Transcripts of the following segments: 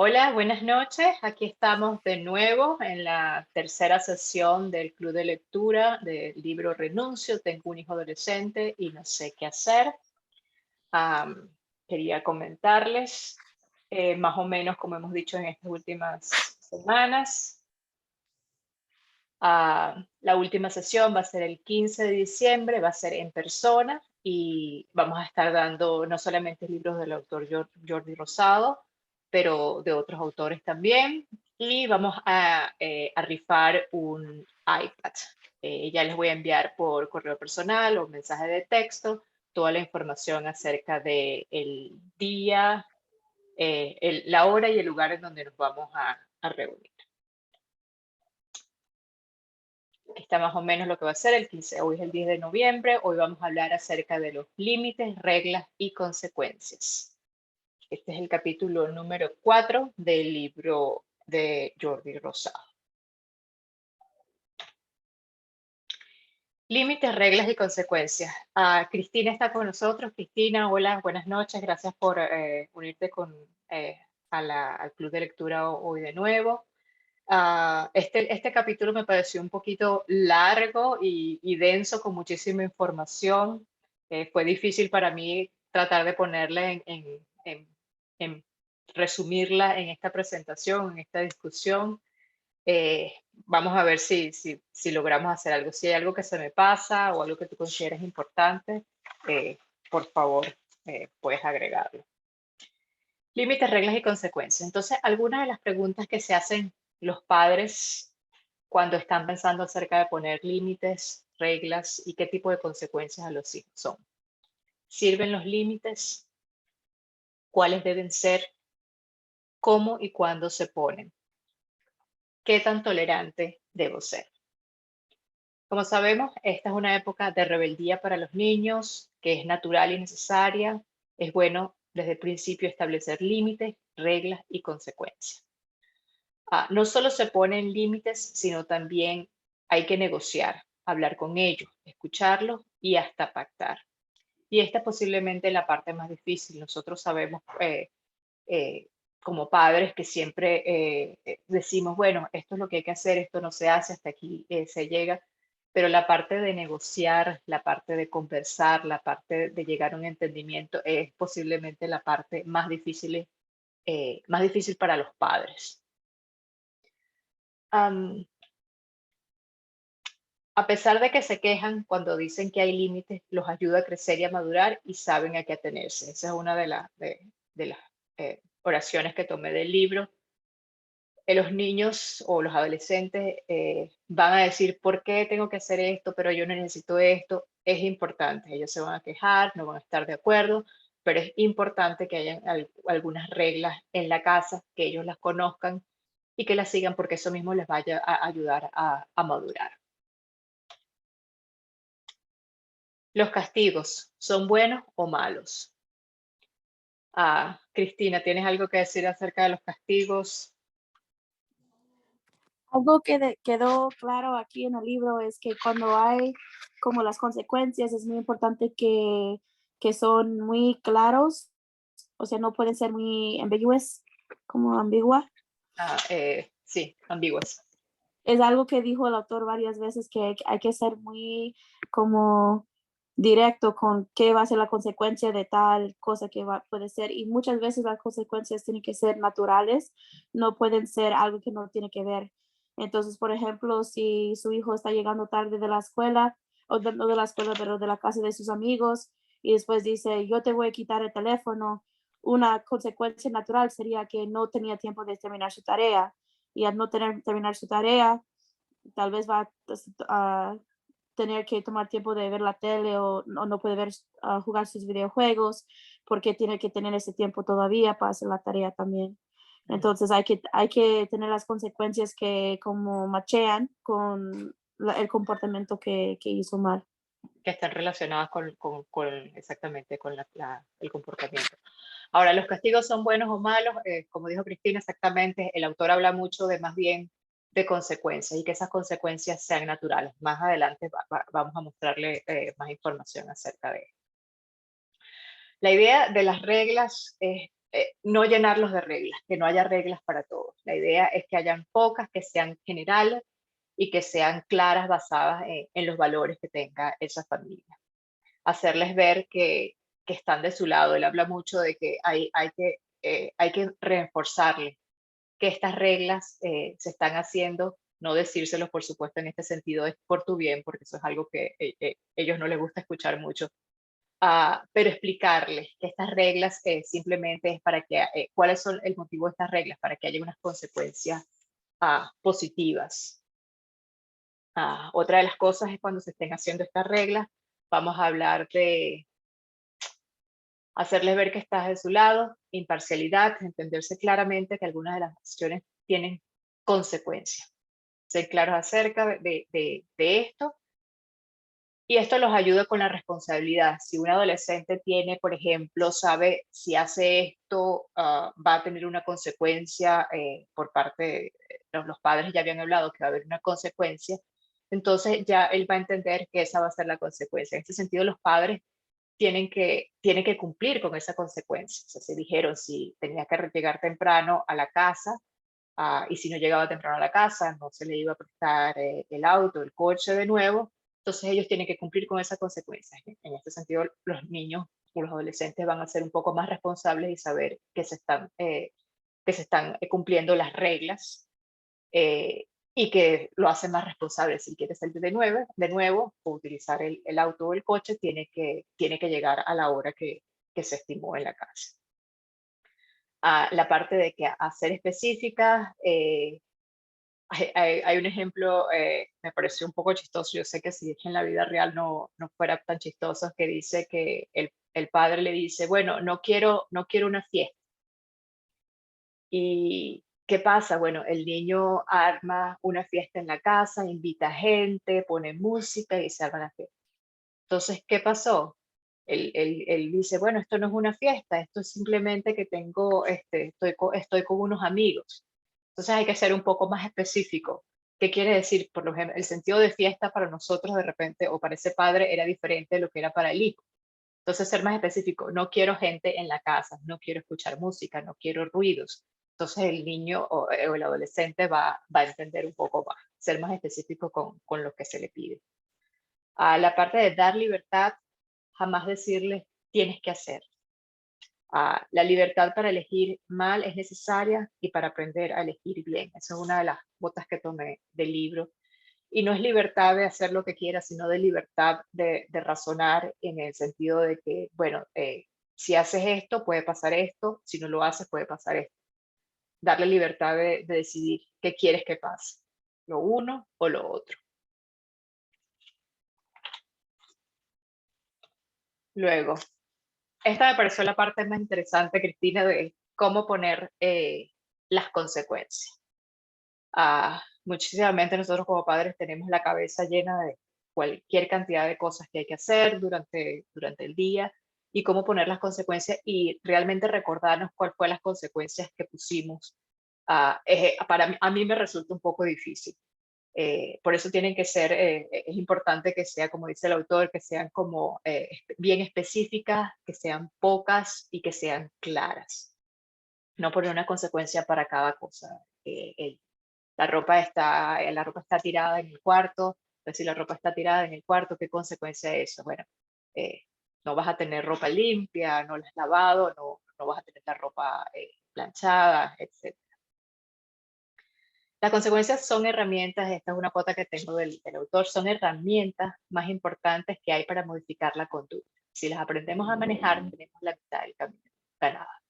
Hola, buenas noches. Aquí estamos de nuevo en la tercera sesión del Club de Lectura del libro Renuncio. Tengo un hijo adolescente y no sé qué hacer. Am, Quería comentarles, más o menos como hemos dicho en estas últimas semanas. La última sesión va a ser el 15 de diciembre, va a ser en persona y vamos a estar dando no solamente libros del autor Jordi Rosado, pero de otros autores también. Y vamos a rifar un iPad. Ya les voy a enviar por correo personal o mensaje de texto toda la información acerca del día, la hora y el lugar en donde nos vamos a reunir. Aquí está más o menos lo que va a ser el 15, hoy es el 10 de noviembre, hoy vamos a hablar acerca de los límites, reglas y consecuencias. Este es el capítulo número 4 del libro de Jordi Rosado. Límites, reglas y consecuencias. Cristina está con nosotros. Cristina, hola, buenas noches. Gracias por unirte al Club de Lectura hoy de nuevo. Este capítulo me pareció un poquito largo y denso, con muchísima información. Fue difícil para mí tratar de ponerla en resumirla en esta presentación, en esta discusión. Vamos a ver si logramos hacer algo. Si hay algo que se me pasa o algo que tú consideres importante, eh, por favor, puedes agregarlo. Límites, reglas y consecuencias. Entonces, algunas de las preguntas que se hacen los padres cuando están pensando acerca de poner límites, reglas y qué tipo de consecuencias a los hijos son. ¿Sirven los límites? ¿Cuáles deben ser? ¿Cómo y cuándo se ponen? ¿Qué tan tolerante debo ser? Como sabemos, esta es una época de rebeldía para los niños, que es natural y necesaria. Es bueno desde el principio establecer límites, reglas y consecuencias. No solo se ponen límites, sino también hay que negociar, hablar con ellos, escucharlos y hasta pactar. Y esta es posiblemente la parte más difícil. Nosotros sabemos eh, como padres que siempre decimos, bueno, esto es lo que hay que hacer, esto no se hace, hasta aquí se llega, pero la parte de negociar, la parte de conversar, la parte de llegar a un entendimiento es posiblemente la parte más difícil para los padres. Am, a pesar de que se quejan cuando dicen que hay límites, los ayuda a crecer y a madurar y saben a qué atenerse. Esa es una de las oraciones que tomé del libro. Los niños o los adolescentes van a decir, ¿por qué tengo que hacer esto? Pero yo no necesito esto. Es importante. Ellos se van a quejar, no van a estar de acuerdo, pero es importante que haya algunas reglas en la casa, que ellos las conozcan y que las sigan, porque eso mismo les vaya a ayudar a madurar. ¿Los castigos son buenos o malos? Cristina, ¿tienes algo que decir acerca de los castigos? Algo que quedó claro aquí en el libro es que cuando hay como las consecuencias es muy importante que son muy claros, o sea, no pueden ser muy ambiguous, como ambigua. Sí, ambiguas. Es algo que dijo el autor varias veces, que hay que ser muy como directo con qué va a ser la consecuencia de tal cosa que puede ser, y muchas veces las consecuencias tienen que ser naturales, no pueden ser algo que no tiene que ver. Entonces, por ejemplo, si su hijo está llegando tarde de la escuela, o no de la escuela, pero de la casa de sus amigos, y después dice, yo te voy a quitar el teléfono, una consecuencia natural sería que no tenía tiempo de terminar su tarea, y al no terminar su tarea, tal vez va a tener que tomar tiempo de ver la tele, o no puede ver, jugar sus videojuegos, porque tiene que tener ese tiempo todavía para hacer la tarea también. Mm. Entonces hay que tener las consecuencias que como machean con el comportamiento que hizo mal. Que están relacionadas exactamente con el comportamiento. Ahora, ¿los castigos son buenos o malos? Como dijo Cristina, exactamente, el autor habla mucho de más bien de consecuencias y que esas consecuencias sean naturales. Más adelante vamos a mostrarle más información acerca de esto. La idea de las reglas es no llenarlos de reglas, que no haya reglas para todos. La idea es que hayan pocas, que sean generales y que sean claras, basadas en los valores que tenga esa familia. Hacerles ver que están de su lado. Él habla mucho de que hay que reforzarles que estas reglas se están haciendo, no decírselos, por supuesto, en este sentido es por tu bien, porque eso es algo que ellos no les gusta escuchar mucho, pero explicarles que estas reglas simplemente es para que, cuáles son el motivo de estas reglas, para que haya unas consecuencias positivas. Otra de las cosas es cuando se estén haciendo estas reglas, vamos a hablar de hacerles ver que estás de su lado, imparcialidad, entenderse claramente que algunas de las acciones tienen consecuencias. Ser claros acerca de esto. Y esto los ayuda con la responsabilidad. Si un adolescente tiene, por ejemplo, sabe si hace esto, va a tener una consecuencia por parte de los padres, ya habían hablado que va a haber una consecuencia, entonces ya él va a entender que esa va a ser la consecuencia. En este sentido, los padres tienen que cumplir con esa consecuencia. O sea, se dijeron, si tenía que llegar temprano a la casa, y si no llegaba temprano a la casa, no se le iba a prestar el auto, el coche de nuevo, entonces ellos tienen que cumplir con esa consecuencia. En este sentido, los niños o los adolescentes van a ser un poco más responsables y saber que se están cumpliendo las reglas, y que lo hacen más responsable. Si quiere salir de nuevo o utilizar el auto o el coche, tiene que llegar a la hora que se estimó en la casa. La parte de que hacer específicas, hay un ejemplo, me pareció un poco chistoso, yo sé que si en la vida real no fuera tan chistoso, que dice que el padre le dice, bueno, no quiero una fiesta. ¿Y qué pasa? Bueno, el niño arma una fiesta en la casa, invita gente, pone música y se arma la fiesta. Entonces, ¿qué pasó? Él dice, bueno, esto no es una fiesta, esto es simplemente que estoy con unos amigos. Entonces hay que ser un poco más específico. ¿Qué quiere decir? Por ejemplo, el sentido de fiesta para nosotros de repente o para ese padre era diferente de lo que era para el hijo. Entonces ser más específico, no quiero gente en la casa, no quiero escuchar música, no quiero ruidos. Entonces el niño o el adolescente va a entender un poco más, ser más específico con lo que se le pide. La parte de dar libertad, jamás decirle tienes que hacer. La libertad para elegir mal es necesaria y para aprender a elegir bien. Esa es una de las botas que tomé del libro. Y no es libertad de hacer lo que quieras, sino de libertad de razonar en el sentido de que, bueno, si haces esto, puede pasar esto, si no lo haces, puede pasar esto. Darle libertad de decidir qué quieres que pase, lo uno o lo otro. Luego, esta me pareció la parte más interesante, Cristina, de cómo poner las consecuencias. Muchísimamente nosotros como padres tenemos la cabeza llena de cualquier cantidad de cosas que hay que hacer durante el día y cómo poner las consecuencias y realmente recordarnos cuál fue las consecuencias que pusimos. A mí me resulta un poco difícil. Por eso tienen que ser, es importante que sea, como dice el autor, que sean como bien específicas, que sean pocas y que sean claras. No poner una consecuencia para cada cosa. La ropa está tirada en el cuarto, entonces si la ropa está tirada en el cuarto, ¿qué consecuencia es eso? Bueno, no vas a tener ropa limpia, no la has lavado, no vas a tener la ropa planchada, etc. Las consecuencias son herramientas, esta es una cuota que tengo del autor, son herramientas más importantes que hay para modificar la conducta. Si las aprendemos a manejar, tenemos la mitad del camino ganada.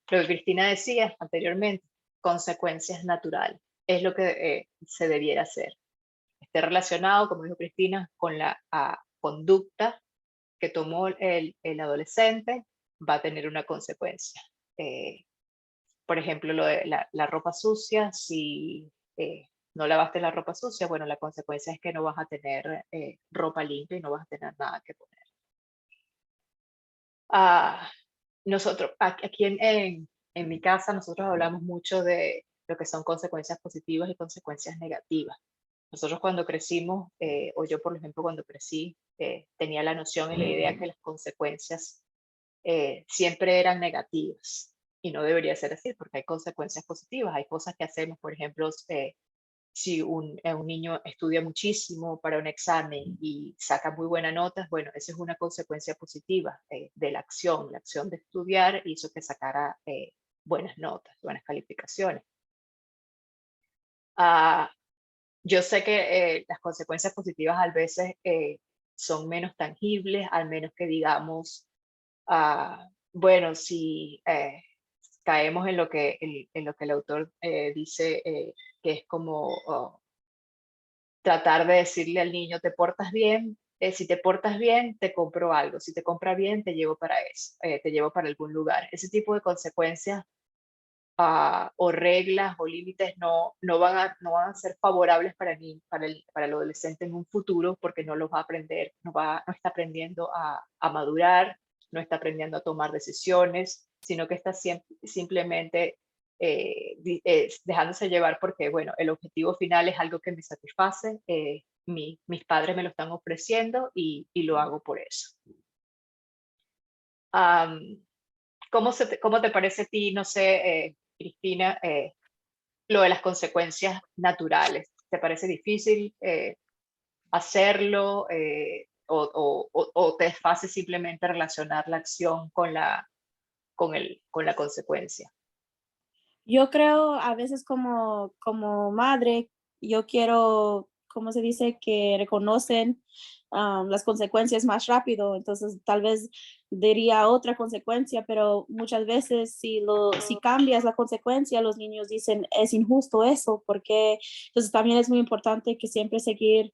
Lo que Cristina decía anteriormente, consecuencias naturales, es lo que se debiera hacer. Esté relacionado, como dijo Cristina, con la conducta que tomó el adolescente, va a tener una consecuencia. Por ejemplo, lo de la ropa sucia, si no lavaste la ropa sucia, bueno, la consecuencia es que no vas a tener ropa limpia y no vas a tener nada que poner. Nosotros, aquí en mi casa, nosotros hablamos mucho de lo que son consecuencias positivas y consecuencias negativas. Nosotros cuando crecimos, o yo por ejemplo cuando crecí, tenía la noción y la idea que las consecuencias siempre eran negativas. y no debería ser así porque hay consecuencias positivas, hay cosas que hacemos, por ejemplo, si un niño estudia muchísimo para un examen y saca muy buenas notas, bueno, esa es una consecuencia positiva de la acción de estudiar hizo que sacara buenas notas, buenas calificaciones. Ah, yo sé que las consecuencias positivas a veces son menos tangibles, al menos que digamos, bueno, si caemos en lo que, en lo que el autor dice, que es como tratar de decirle al niño, te portas bien, si te portas bien, te compro algo, si te compra bien, te llevo para eso, te llevo para algún lugar. Ese tipo de consecuencias o reglas o límites no van a ser favorables para mí, para el adolescente en un futuro, porque no los va a aprender, no está aprendiendo a madurar, no está aprendiendo a tomar decisiones, sino que está simplemente dejándose llevar porque, bueno, el objetivo final es algo que me satisface, mis padres me lo están ofreciendo y lo hago por eso. Am, ¿Cómo te parece a ti, no sé, Cristina, lo de las consecuencias naturales? ¿Te parece difícil hacerlo o te es fácil simplemente relacionar la acción con la consecuencia? Yo creo a veces como madre, yo quiero, ¿cómo se dice? Que reconocen las consecuencias más rápido. Entonces, tal vez diría otra consecuencia, pero muchas veces si cambias la consecuencia, los niños dicen, es injusto eso, porque entonces también es muy importante que siempre seguir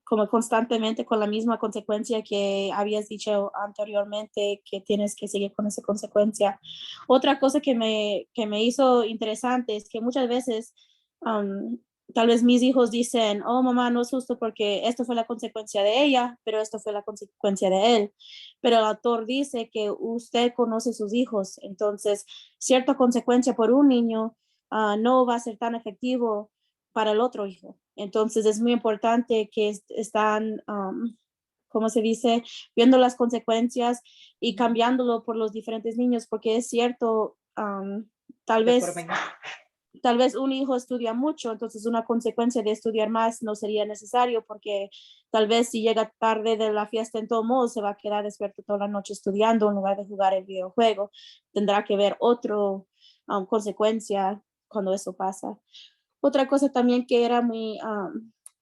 como constantemente con la misma consecuencia que habías dicho anteriormente, que tienes que seguir con esa consecuencia. Otra cosa que me hizo interesante es que muchas veces tal vez mis hijos dicen, oh mamá, no es justo porque esto fue la consecuencia de ella, pero esto fue la consecuencia de él. Pero el autor dice que usted conoce sus hijos, entonces cierta consecuencia por un niño no va a ser tan efectivo para el otro hijo. Entonces es muy importante que están, ¿cómo se dice? Viendo las consecuencias y cambiándolo por los diferentes niños, porque es cierto, tal De forma vez, tal vez un hijo estudia mucho, entonces una consecuencia de estudiar más no sería necesario, porque tal vez si llega tarde de la fiesta en todo modo, se va a quedar despierto toda la noche estudiando en lugar de jugar el videojuego. Tendrá que ver otro consecuencia cuando eso pasa. Otra cosa también que era muy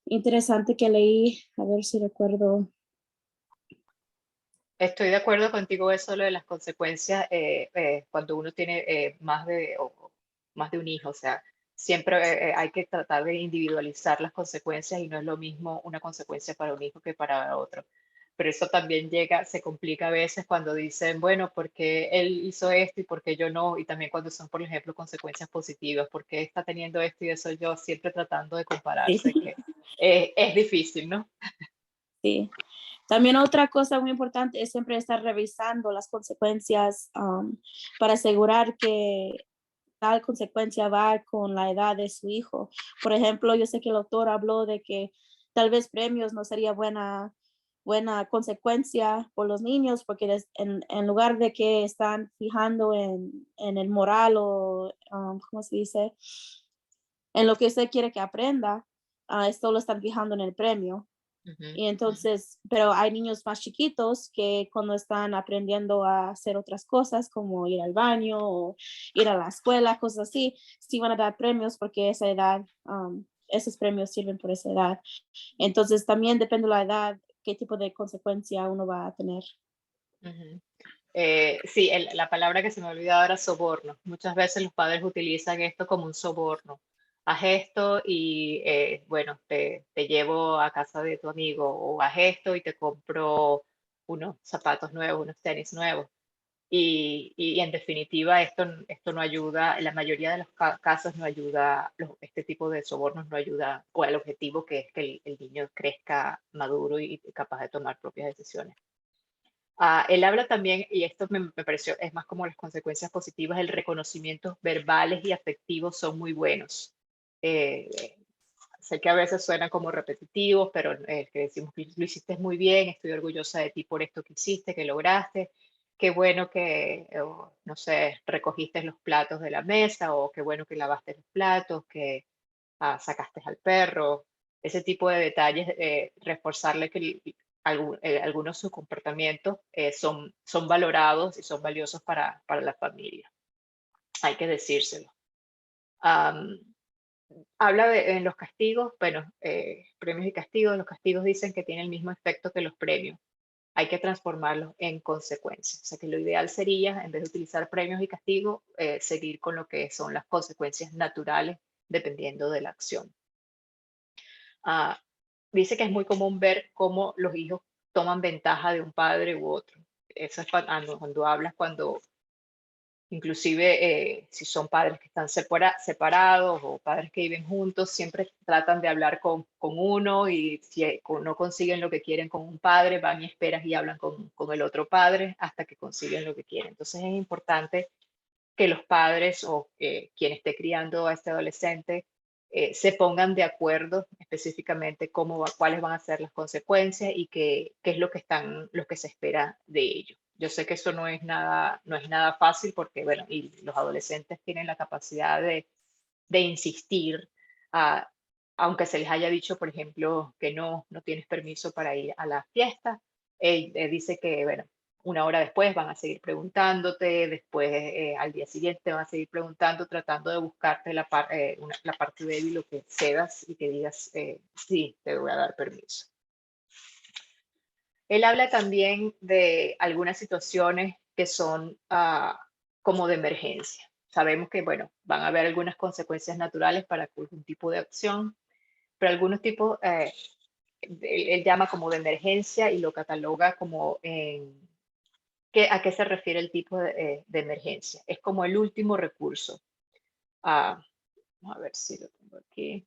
interesante que leí, a ver si recuerdo. Estoy de acuerdo contigo eso, lo de las consecuencias cuando uno tiene más de un hijo, o sea, siempre hay que tratar de individualizar las consecuencias y no es lo mismo una consecuencia para un hijo que para otro. Pero eso también se complica a veces cuando dicen, bueno, porque él hizo esto y porque yo no, y también cuando son, por ejemplo, consecuencias positivas, porque está teniendo esto y eso yo, siempre tratando de Sí, compararse, que es difícil, ¿no? sí. También otra cosa muy importante es siempre estar revisando las consecuencias para asegurar que tal consecuencia va con la edad de su hijo. Por ejemplo, yo sé que el autor habló de que tal vez premios no sería buena consecuencia por los niños, porque en lugar de que están fijando en el moral o, ¿cómo se dice? En lo que usted quiere que aprenda, esto lo están fijando en el premio. Ujú. Y entonces, pero hay niños más chiquitos que cuando están aprendiendo a hacer otras cosas, como ir al baño o ir a la escuela, cosas así, sí van a dar premios porque esa edad, esos premios sirven por esa edad. Entonces, también depende de la edad, qué tipo de consecuencia uno va a tener. Ujú. Sí, la palabra que se me ha olvidado era soborno. Muchas veces los padres utilizan esto como un soborno. Haz esto y, bueno, te llevo a casa de tu amigo o haz esto y te compro unos zapatos nuevos, unos tenis nuevos. Y en definitiva, esto no ayuda, en la mayoría de los casos no ayuda, este tipo de sobornos no ayuda o al objetivo que es que el niño crezca maduro y capaz de tomar propias decisiones. Él habla también, y esto me pareció, es más como las consecuencias positivas, el reconocimientos verbales y afectivos son muy buenos. Eh, sé que a veces suenan como repetitivos, pero que decimos que lo hiciste muy bien, estoy orgullosa de ti por esto que hiciste, que lograste. qué bueno que, o, no sé, recogiste los platos de la mesa o qué bueno que lavaste los platos, que sacaste al perro, ese tipo de detalles, reforzarle que algunos de sus comportamientos son valorados y son valiosos para la familia. Hay que decírselo. Am, Habla en los castigos, bueno, premios y castigos. Los castigos dicen que tienen el mismo efecto que los premios. Hay que transformarlos en consecuencias. O sea que lo ideal sería, en vez de utilizar premios y castigos, seguir con lo que son las consecuencias naturales dependiendo de la acción. Ah, Dice que es muy común ver cómo los hijos toman ventaja de un padre u otro. Eso es cuando hablas, cuando inclusive si son padres que están separados o padres que viven juntos, siempre tratan de hablar con uno y si no consiguen lo que quieren con un padre, van y esperas y hablan con el otro padre hasta que consiguen lo que quieren. Entonces es importante que los padres o quien esté criando a este adolescente se pongan de acuerdo específicamente cuáles van a ser las consecuencias y qué es lo que se espera de ellos. Yo sé que eso no es nada fácil porque, bueno, y los adolescentes tienen la capacidad de insistir, ah, aunque se les haya dicho, por ejemplo, que no tienes permiso para ir a la fiesta. Dice que, bueno, una hora después van a seguir preguntándote, después al día siguiente van a seguir preguntando, tratando de buscarte la parte débil, lo que cedas y que digas, sí, te voy a dar permiso. Él habla también de algunas situaciones que son como de emergencia. Sabemos que, bueno, van a haber algunas consecuencias naturales para algún tipo de acción, pero algunos tipos, él llama como de emergencia y lo cataloga como ¿a qué se refiere el tipo de emergencia? Es como el último recurso. Vamos a ver si lo tengo aquí.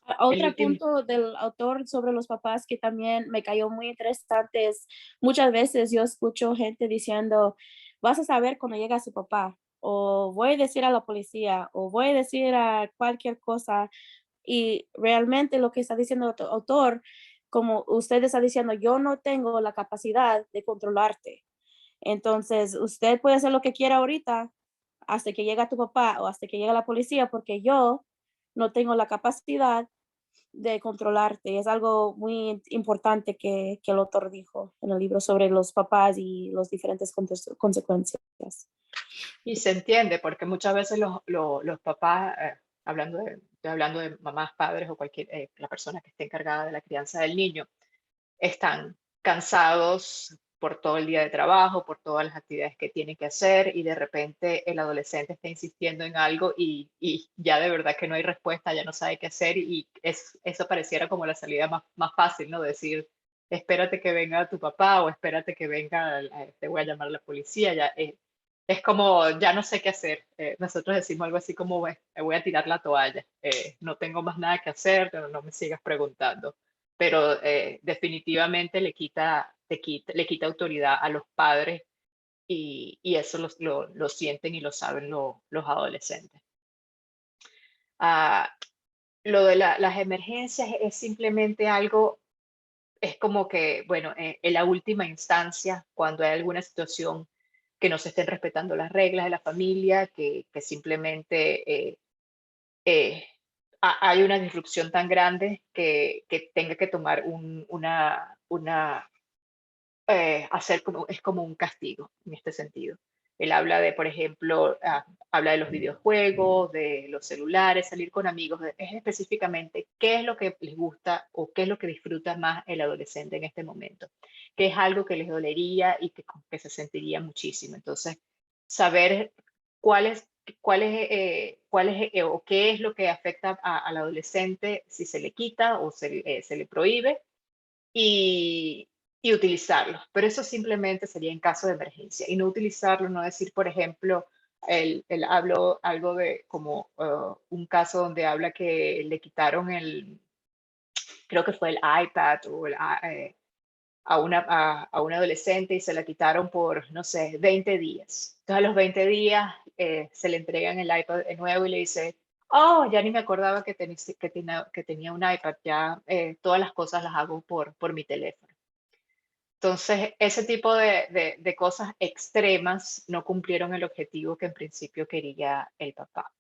El Otro último, punto del autor sobre los papás que también me cayó muy interesante es, muchas veces yo escucho gente diciendo, vas a saber cuando llega su papá, o voy a decir a la policía, o voy a decir a cualquier cosa, y realmente lo que está diciendo el autor, como usted está diciendo, yo no tengo la capacidad de controlarte. Entonces, usted puede hacer lo que quiera ahorita hasta que llegue tu papá o hasta que llegue la policía, porque yo no tengo la capacidad de controlarte. Es algo muy importante que el autor dijo en el libro sobre los papás y las diferentes consecuencias. y se entiende, porque muchas veces los papás, estoy hablando de mamás, padres o cualquier la persona que esté encargada de la crianza del niño, están cansados por todo el día de trabajo, por todas las actividades que tienen que hacer y de repente el adolescente está insistiendo en algo y ya de verdad que no hay respuesta, ya no sabe qué hacer y eso pareciera como la salida más fácil, ¿no? Decir, espérate que venga tu papá o espérate que venga, te voy a llamar a la policía, ya es como, ya no sé qué hacer. Nosotros decimos algo así como, me voy a tirar la toalla, no tengo más nada que hacer, pero no me sigas preguntando, pero definitivamente le quita autoridad a los padres y eso lo sienten y lo saben los adolescentes. Ah, lo de las emergencias es simplemente algo, es como que, bueno, en la última instancia, cuando hay alguna situación que no se estén respetando las reglas de la familia, que simplemente eh, hay una disrupción tan grande que tenga que tomar hacer como, es como un castigo en este sentido. Él habla de, por ejemplo, habla de los videojuegos, de los celulares, salir con amigos, es específicamente qué es lo que les gusta o qué es lo que disfruta más el adolescente en este momento, qué es algo que les dolería y que se sentiría muchísimo. Entonces, saber cuáles o qué es lo que afecta al adolescente si se le quita o se le prohíbe y, y utilizarlo. Pero eso simplemente sería en caso de emergencia y no utilizarlo, no decir, por ejemplo, él habló algo de como un caso donde habla que le quitaron creo que fue el iPad o a un adolescente y se la quitaron por, no sé, 20 días. Entonces a los 20 días se le entregan el iPad de nuevo y le dice, oh, ya ni me acordaba que tenía un iPad, ya todas las cosas las hago por mi teléfono. Entonces, ese tipo de cosas extremas no cumplieron el objetivo que en principio quería el papá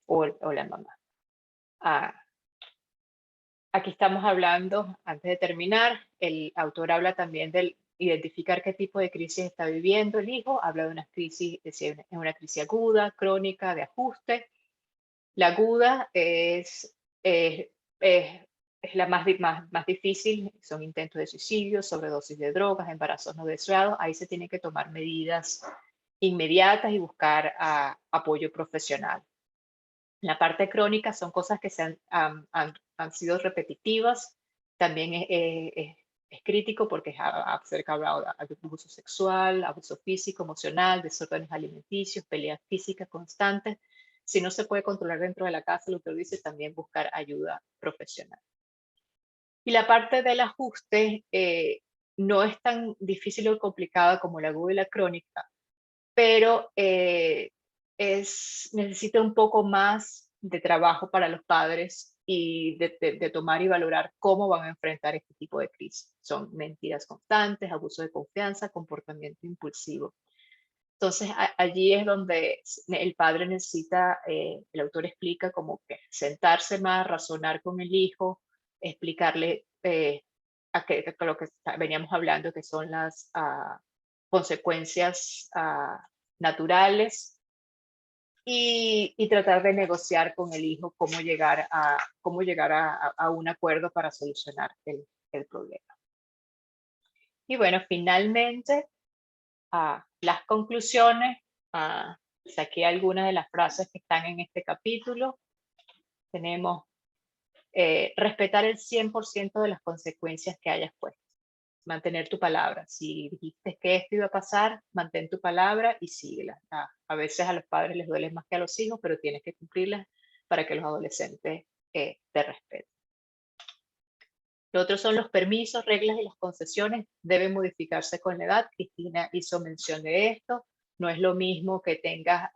o la mamá. Ah, aquí estamos hablando, antes de terminar, el autor habla también del identificar qué tipo de crisis está viviendo el hijo, habla de una crisis, es una crisis aguda, crónica, de ajuste. La aguda es, es- es la más difícil, son intentos de suicidio, sobredosis de drogas, embarazos no deseados. Ahí se tienen que tomar medidas inmediatas y buscar apoyo profesional. La parte crónica son cosas que han sido repetitivas. También es crítico porque ha acerca hablado de abuso sexual, abuso físico, emocional, desórdenes alimenticios, peleas físicas constantes. Si no se puede controlar dentro de la casa, el autor dice también buscar ayuda profesional. Y la parte del ajuste no es tan difícil o complicada como la aguda y la crónica, pero necesita un poco más de trabajo para los padres y de tomar y valorar cómo van a enfrentar este tipo de crisis. Son mentiras constantes, abuso de confianza, comportamiento impulsivo. Entonces allí es donde el padre necesita, el autor explica como que sentarse más, razonar con el hijo, explicarle a lo que veníamos hablando, que son las consecuencias naturales y tratar de negociar con el hijo cómo llegar a un acuerdo para solucionar el problema. Y bueno, finalmente, las conclusiones. Saqué algunas de las frases que están en este capítulo. Tenemos respetar el 100% de las consecuencias que hayas puesto. Mantener tu palabra. Si dijiste que esto iba a pasar, mantén tu palabra y síguela. A veces a los padres les duele más que a los hijos, pero tienes que cumplirlas para que los adolescentes te respeten. Lo otro son los permisos, reglas y las concesiones. Deben modificarse con la edad. Cristina hizo mención de esto. No es lo mismo que tengas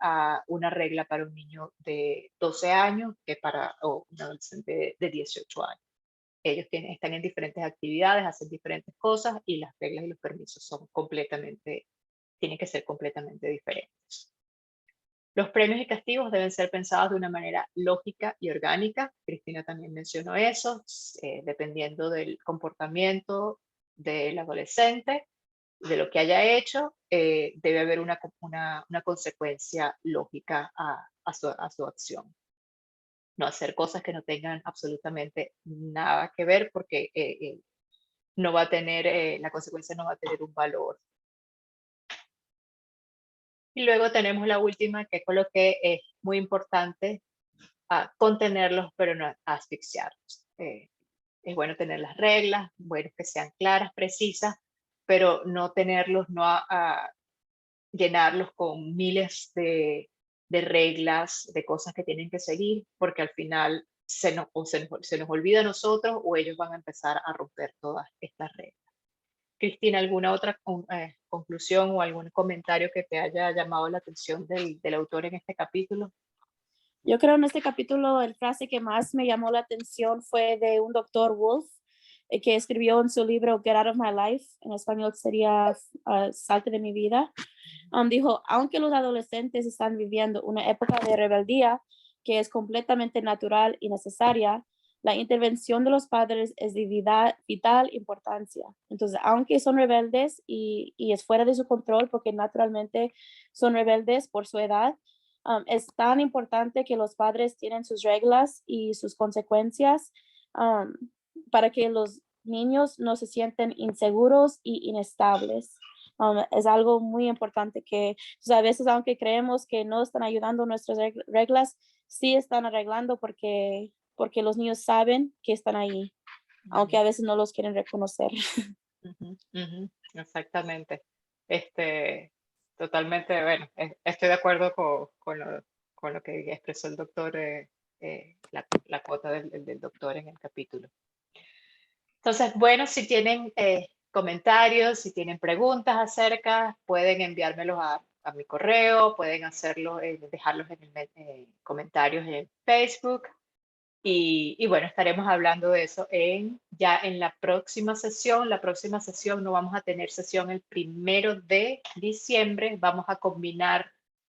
una regla para un niño de 12 años que para un adolescente de 18 años. Ellos están en diferentes actividades, hacen diferentes cosas y las reglas y los permisos tienen que ser completamente diferentes. Los premios y castigos deben ser pensados de una manera lógica y orgánica. Cristina también mencionó eso, dependiendo del comportamiento del adolescente, de lo que haya hecho, debe haber una consecuencia lógica a su acción. No hacer cosas que no tengan absolutamente nada que ver porque no va a tener, la consecuencia no va a tener un valor. Y luego tenemos la última, que con lo que es muy importante, contenerlos, pero no asfixiarlos. Es bueno tener las reglas, bueno que sean claras, precisas, pero no tenerlos, no llenarlos con miles de reglas, de cosas que tienen que seguir, porque al final se nos olvida a nosotros o ellos van a empezar a romper todas estas reglas. Cristina, ¿alguna otra conclusión o algún comentario que te haya llamado la atención del autor en este capítulo? Yo creo en este capítulo la frase que más me llamó la atención fue de un doctor Wolf, que escribió en su libro Get Out of My Life, en español sería Salte de mi vida. Dijo, aunque los adolescentes están viviendo una época de rebeldía que es completamente natural y necesaria, la intervención de los padres es de vital importancia. Entonces, aunque son rebeldes y es fuera de su control porque naturalmente son rebeldes por su edad, es tan importante que los padres tienen sus reglas y sus consecuencias para que los niños no se sienten inseguros y inestables. Es algo muy importante que a veces, aunque creemos que no están ayudando nuestras reglas, sí están arreglando porque los niños saben que están ahí, aunque a veces no los quieren reconocer. Exactamente. Totalmente, bueno, estoy de acuerdo con lo que expresó el doctor, la cuota del doctor en el capítulo. Entonces, bueno, si tienen comentarios, si tienen preguntas acerca, pueden enviármelos a mi correo, pueden hacerlo, dejarlos en comentarios en Facebook. Y bueno, estaremos hablando de eso ya en la próxima sesión. La próxima sesión no vamos a tener sesión el 1 de diciembre. Vamos a combinar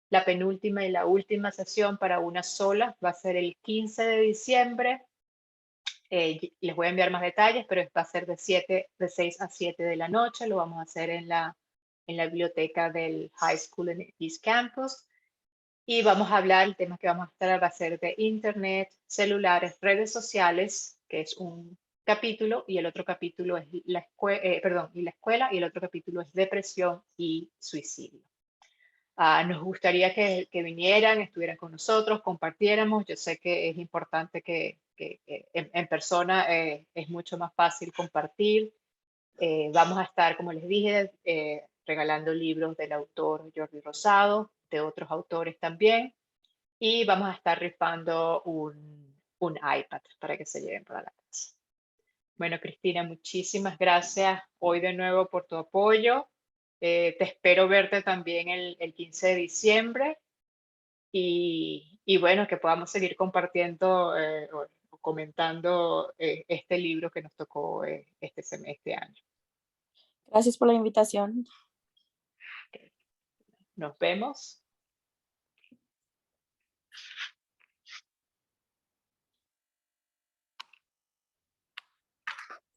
la penúltima y la última sesión para una sola. Va a ser el 15 de diciembre. Les voy a enviar más detalles, pero va a ser de 6 a 7 de la noche. Lo vamos a hacer en la biblioteca del High School en East Campus. Y vamos a hablar, el tema que vamos a estar va a ser de Internet, celulares, redes sociales, que es un capítulo, y el otro capítulo es la escuela, y el otro capítulo es depresión y suicidio. Nos gustaría que vinieran, estuvieran con nosotros, compartiéramos. Yo sé que es importante que en persona es mucho más fácil compartir. Vamos a estar, como les dije, regalando libros del autor Jordi Rosado, de otros autores también, y vamos a estar rifando un iPad para que se lleven para la casa. Bueno, Cristina, muchísimas gracias hoy de nuevo por tu apoyo. Te espero verte también el 15 de diciembre y bueno, que podamos seguir compartiendo o comentando este libro que nos tocó este año. Gracias por la invitación. Nos vemos.